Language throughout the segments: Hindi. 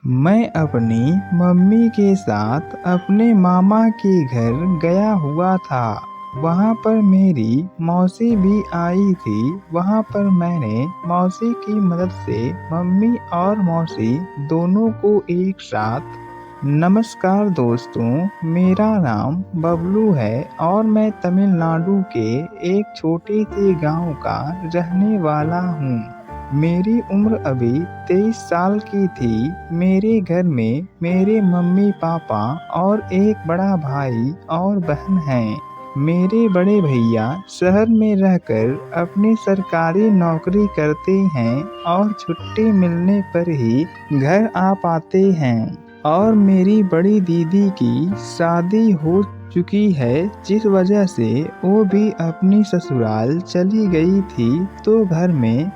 मैं अपनी मम्मी के साथ अपने मामा के घर गया हुआ था। वहाँ पर मेरी मौसी भी आई थी। वहाँ पर मैंने मौसी की मदद से मम्मी और मौसी दोनों को एक साथ नमस्कार दोस्तों, मेरा नाम बबलू है और मैं तमिलनाडु के एक छोटे से गांव का रहने वाला हूँ। मेरी उम्र अभी 23 साल की थी। मेरे घर में मेरे मम्मी पापा और एक बड़ा भाई और बहन हैं। मेरे बड़े भैया शहर में रहकर अपनी सरकारी नौकरी करते हैं और छुट्टी मिलने पर ही घर आ पाते हैं। और मेरी बड़ी दीदी की शादी हो चुकी है, जिस वजह से वो भी अपनी ससुराल चली गई थी। तो घर में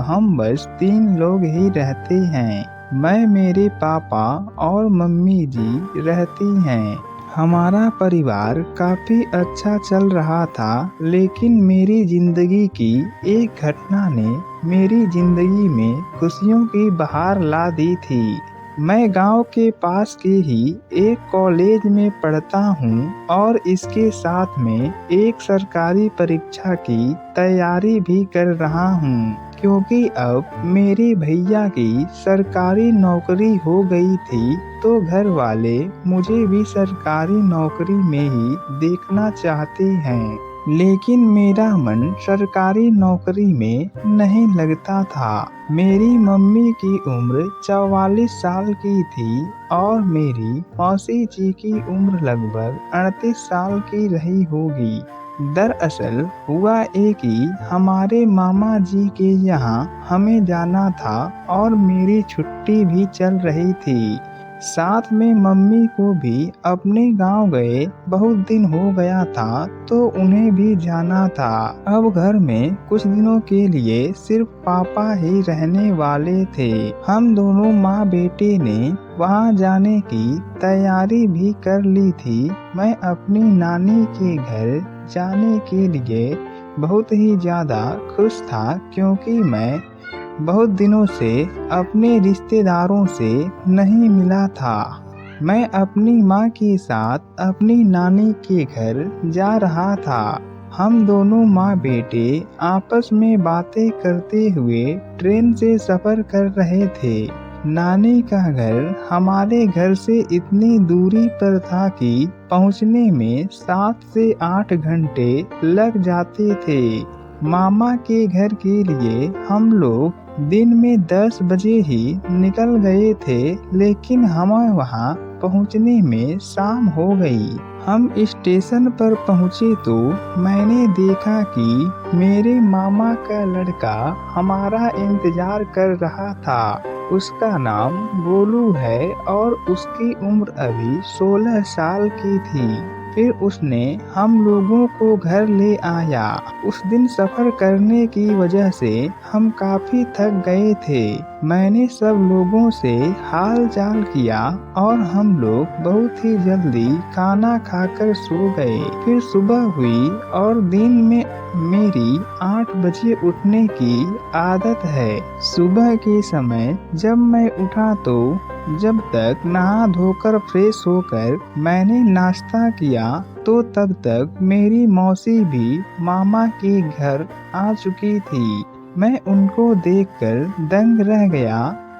हम बस 3 लोग ही रहते हैं। मैं, मेरे पापा और मम्मी जी रहती हैं। हमारा परिवार काफी अच्छा चल रहा था, लेकिन मेरी जिंदगी की एक घटना ने मेरी जिंदगी में खुशियों की बहार ला दी थी। मैं गांव के पास के ही एक कॉलेज में पढ़ता हूँ और इसके साथ में एक सरकारी परीक्षा की तैयारी भी कर रहा हूँ, क्योंकि अब मेरे भैया की सरकारी नौकरी हो गई थी। तो घर वाले मुझे भी सरकारी नौकरी में ही देखना चाहते हैं, लेकिन मेरा मन सरकारी नौकरी में नहीं लगता था। मेरी मम्मी की उम्र 44 साल की थी और मेरी मौसी जी की उम्र लगभग 38 साल की रही होगी। दरअसल हुआ कि हमारे मामा जी के यहाँ हमें जाना था और मेरी छुट्टी भी चल रही थी। साथ में मम्मी को भी अपने गांव गए बहुत दिन हो गया था, तो उन्हें भी जाना था। अब घर में कुछ दिनों के लिए सिर्फ पापा ही रहने वाले थे। हम दोनों माँ बेटे ने वहाँ जाने की तैयारी भी कर ली थी। मैं अपनी नानी के घर जाने के लिए बहुत ही ज्यादा खुश था, क्योंकि मैं बहुत दिनों से अपने रिश्तेदारों से नहीं मिला था। मैं अपनी माँ के साथ अपनी नानी के घर जा रहा था। हम दोनों माँ बेटे आपस में बातें करते हुए ट्रेन से सफर कर रहे थे। नानी का घर हमारे घर से इतनी दूरी पर था कि पहुँचने में 7 से 8 घंटे लग जाते थे। मामा के घर के लिए हम लोग दिन में 10 बजे ही निकल गए थे, लेकिन हमें वहां पहुंचने में शाम हो गई। हम स्टेशन पर पहुंचे तो मैंने देखा कि मेरे मामा का लड़का हमारा इंतजार कर रहा था। उसका नाम गोलू है और उसकी उम्र अभी 16 साल की थी। फिर उसने हम लोगों को घर ले आया। उस दिन सफर करने की वजह से हम काफी थक गए थे। मैंने सब लोगों से हाल चाल किया और हम लोग बहुत ही जल्दी खाना खाकर सो गए। फिर सुबह हुई और दिन में मेरी 8 बजे उठने की आदत है। सुबह के समय जब मैं उठा तो जब तक नहा धोकर फ्रेश होकर मैंने नाश्ता किया, तो तब तक मेरी मौसी भी मामा के घर आ चुकी थी। मैं उनको देखकर दंग रह गया,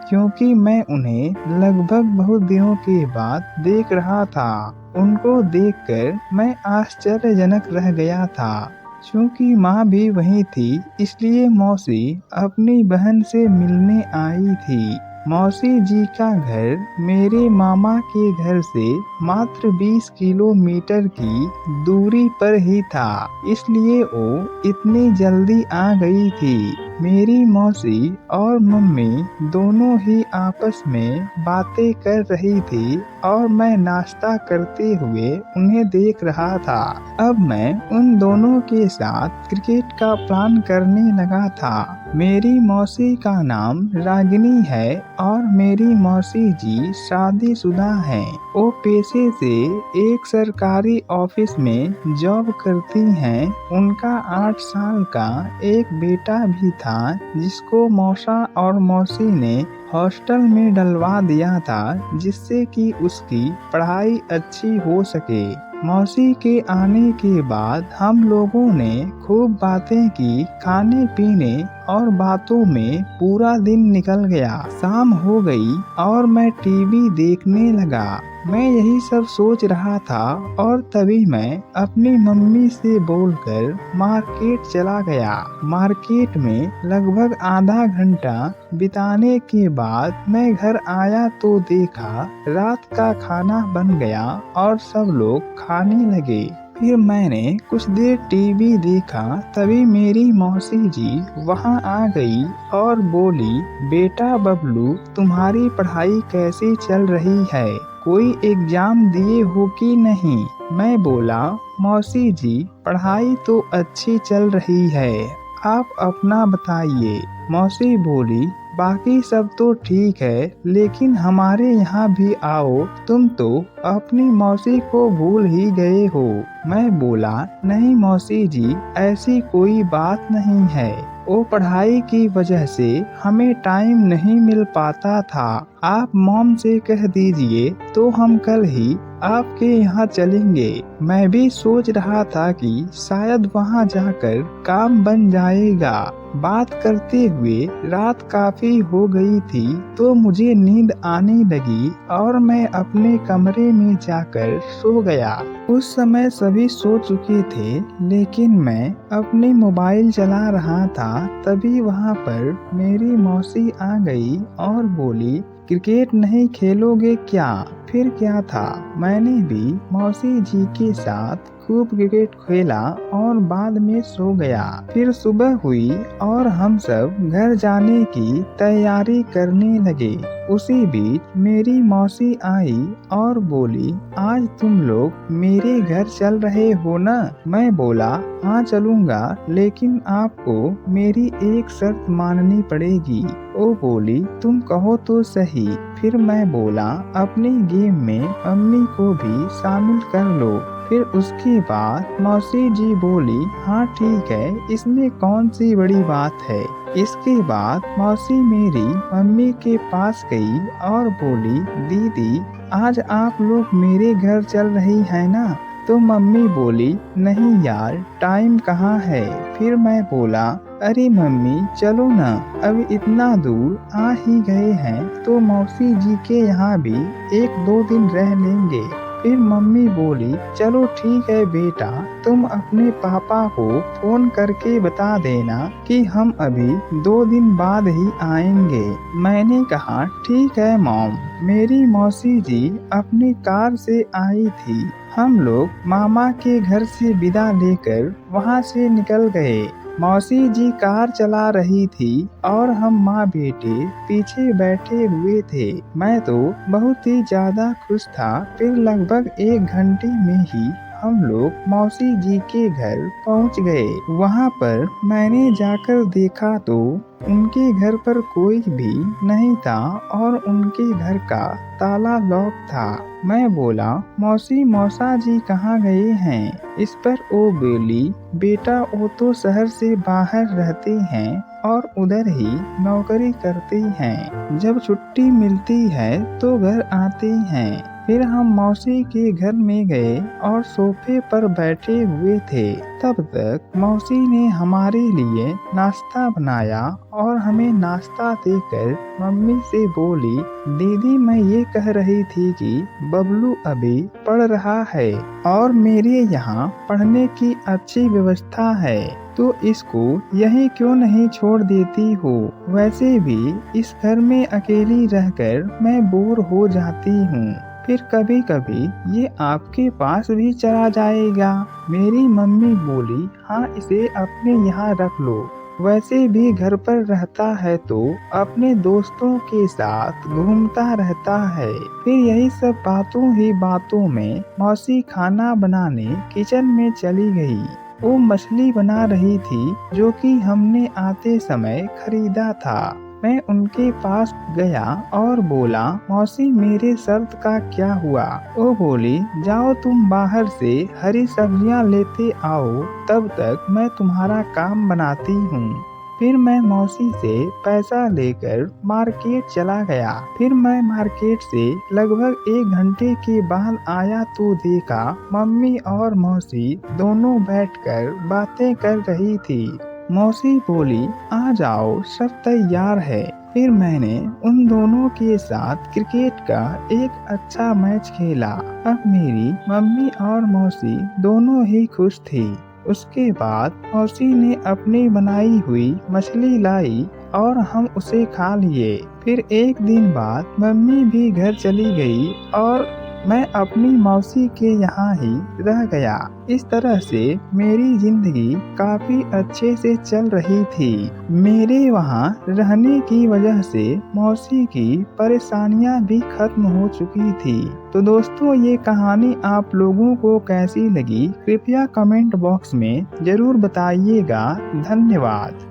क्योंकि मैं उन्हें लगभग बहुत दिनों के बाद देख रहा था। उनको देखकर मैं आश्चर्यजनक रह गया था। चूंकि माँ भी वहीं थी, इसलिए मौसी अपनी बहन से मिलने आई थी। मौसी जी का घर मेरे मामा के घर से मात्र 20 किलोमीटर की दूरी पर ही था, इसलिए वो इतनी जल्दी आ गई थी। मेरी मौसी और मम्मी दोनों ही आपस में बातें कर रही थी और मैं नाश्ता करते हुए उन्हें देख रहा था। अब मैं उन दोनों के साथ क्रिकेट का प्लान करने लगा था। मेरी मौसी का नाम रागिनी है और मेरी मौसी जी शादीशुदा हैं। वो पेशे से एक सरकारी ऑफिस में जॉब करती हैं। उनका 8 साल का एक बेटा भी था। था जिसको मौसा और मौसी ने हॉस्टल में डलवा दिया था जिससे कि उसकी पढ़ाई अच्छी हो सके। मौसी के आने के बाद हम लोगों ने खूब बातें की, खाने पीने और बातों में पूरा दिन निकल गया। शाम हो गई और मैं टीवी देखने लगा। मैं यही सब सोच रहा था और तभी मैं अपनी मम्मी से बोलकर मार्केट चला गया। मार्केट में लगभग आधा घंटा बिताने के बाद मैं घर आया तो देखा रात का खाना बन गया और सब लोग खाने लगे। फिर मैंने कुछ देर टीवी देखा, तभी मेरी मौसी जी वहां आ गई और बोली, बेटा बबलू, तुम्हारी पढ़ाई कैसी चल रही है? कोई एग्जाम दिए हो कि नहीं? मैं बोला, मौसी जी पढ़ाई तो अच्छी चल रही है, आप अपना बताइए। मौसी बोली, बाकी सब तो ठीक है, लेकिन हमारे यहाँ भी आओ, तुम तो अपनी मौसी को भूल ही गए हो। मैं बोला, नहीं मौसी जी, ऐसी कोई बात नहीं है, वो पढ़ाई की वजह से हमें टाइम नहीं मिल पाता था। आप मॉम से कह दीजिए तो हम कल ही आपके यहाँ चलेंगे। मैं भी सोच रहा था कि शायद वहाँ जाकर काम बन जाएगा। बात करते हुए रात काफी हो गई थी तो मुझे नींद आने लगी और मैं अपने कमरे में जाकर सो गया। उस समय सभी सो चुके थे, लेकिन मैं अपने मोबाइल चला रहा था। तभी वहाँ पर मेरी मौसी आ गई और बोली, क्रिकेट नहीं खेलोगे क्या? फिर क्या था, मैंने भी मौसी जी के साथ खूब क्रिकेट खेला और बाद में सो गया। फिर सुबह हुई और हम सब घर जाने की तैयारी करने लगे। उसी बीच मेरी मौसी आई और बोली, आज तुम लोग मेरे घर चल रहे हो ना? मैं बोला, हाँ चलूँगा, लेकिन आपको मेरी एक शर्त माननी पड़ेगी। वो बोली, तुम कहो तो सही। फिर मैं बोला, अपने गेम में मम्मी को भी शामिल कर लो। फिर उसके बाद मौसी जी बोली, हाँ ठीक है, इसमें कौन सी बड़ी बात है। इसके बाद मौसी मेरी मम्मी के पास गई और बोली, दीदी आज आप लोग मेरे घर चल रही है ना? तो मम्मी बोली, नहीं यार, टाइम कहाँ है। फिर मैं बोला, अरे मम्मी चलो ना, अब इतना दूर आ ही गए हैं तो मौसी जी के यहाँ भी 1-2 दिन रह लेंगे। फिर मम्मी बोली, चलो ठीक है बेटा, तुम अपने पापा को फोन करके बता देना कि हम अभी 2 दिन बाद ही आएंगे। मैंने कहा, ठीक है मॉम। मेरी मौसी जी अपनी कार से आई थी। हम लोग मामा के घर से विदा लेकर वहाँ से निकल गए। मौसी जी कार चला रही थी और हम माँ बेटे पीछे बैठे हुए थे। मैं तो बहुत ही ज्यादा खुश था। फिर लगभग 1 घंटे में ही हम लोग मौसी जी के घर पहुंच गए। वहां पर मैंने जाकर देखा तो उनके घर पर कोई भी नहीं था और उनके घर का ताला लॉक था। मैं बोला, मौसी मौसा जी कहाँ गए हैं? इस पर वो बोली, बेटा वो तो शहर से बाहर रहते हैं और उधर ही नौकरी करते हैं। जब छुट्टी मिलती है तो घर आते हैं। फिर हम मौसी के घर में गए और सोफे पर बैठे हुए थे। तब तक मौसी ने हमारे लिए नाश्ता बनाया और हमें नाश्ता देकर मम्मी से बोली, दीदी मैं ये कह रही थी कि बबलू अभी पढ़ रहा है और मेरे यहाँ पढ़ने की अच्छी व्यवस्था है, तो इसको यहीं क्यों नहीं छोड़ देती हो? वैसे भी इस घर में अकेली रहकर मैं बोर हो जाती हूँ। फिर कभी कभी ये आपके पास भी चला जाएगा। मेरी मम्मी बोली, हाँ इसे अपने यहाँ रख लो। वैसे भी घर पर रहता है तो अपने दोस्तों के साथ घूमता रहता है। फिर यही सब बातों ही बातों में मौसी खाना बनाने किचन में चली गई। वो मछली बना रही थी जो कि हमने आते समय खरीदा था। मैं उनके पास गया और बोला, मौसी मेरे शर्त का क्या हुआ? वो बोली, जाओ तुम बाहर से हरी सब्जियां लेते आओ, तब तक मैं तुम्हारा काम बनाती हूँ। फिर मैं मौसी से पैसा लेकर मार्केट चला गया। फिर मैं मार्केट से लगभग 1 घंटे के बाद आया तो देखा मम्मी और मौसी दोनों बैठकर बातें कर रही थी। मौसी बोली, आ जाओ, सब तैयार है। फिर मैंने उन दोनों के साथ क्रिकेट का एक अच्छा मैच खेला। अब मेरी मम्मी और मौसी दोनों ही खुश थी। उसके बाद मौसी ने अपनी बनाई हुई मछली लाई और हम उसे खा लिए। फिर एक दिन बाद मम्मी भी घर चली गई और मैं अपनी मौसी के यहाँ ही रह गया। इस तरह से मेरी जिंदगी काफी अच्छे से चल रही थी। मेरे वहाँ रहने की वजह से मौसी की परेशानियाँ भी खत्म हो चुकी थी। तो दोस्तों, ये कहानी आप लोगों को कैसी लगी कृपया कमेंट बॉक्स में जरूर बताइएगा। धन्यवाद।